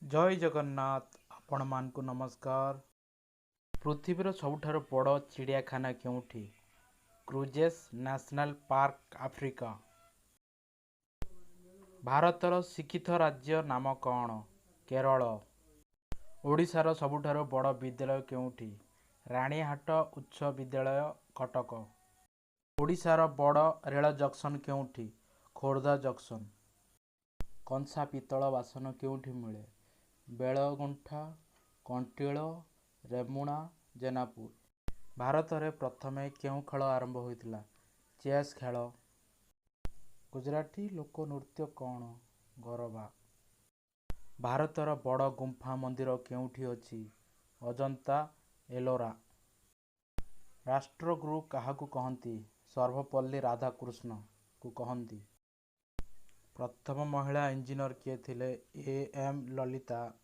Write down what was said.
जय जगन्नाथ आपण मानकु नमस्कार। पृथ्वीर सबुठारु बड़ चिड़ियाखाना केउठी? क्रुजेस नेशनल पार्क आफ्रिका। भारतर शिक्षित राज्य नाम कौन? केरल। ओडिशार सबुठारु बड़ विद्यालय केउठी? राणीहाट उच्च विद्यालय कटक। ओडिशार बड़ रेल जंक्शन केउठी? खोर्धा जंक्शन। कंसा पितल बासन केउठी मिले? बेलगुंठा, कंटिल, रेमुणा, जेनापुर। भारत में प्रथमे केउ खेल आरंभ होइतिला? चेस खेल। गुजराती लोक नृत्य कौन? गरबा। भारतर बड़ गुंफा मंदिर केउठी अछि? अजंता एलोरा। राष्ट्रगुरु काहाकू कहती? सर्वपल्ली राधाकृष्ण को कहती। प्रथम महिला इंजीनियर किए थिले? A M Lalita.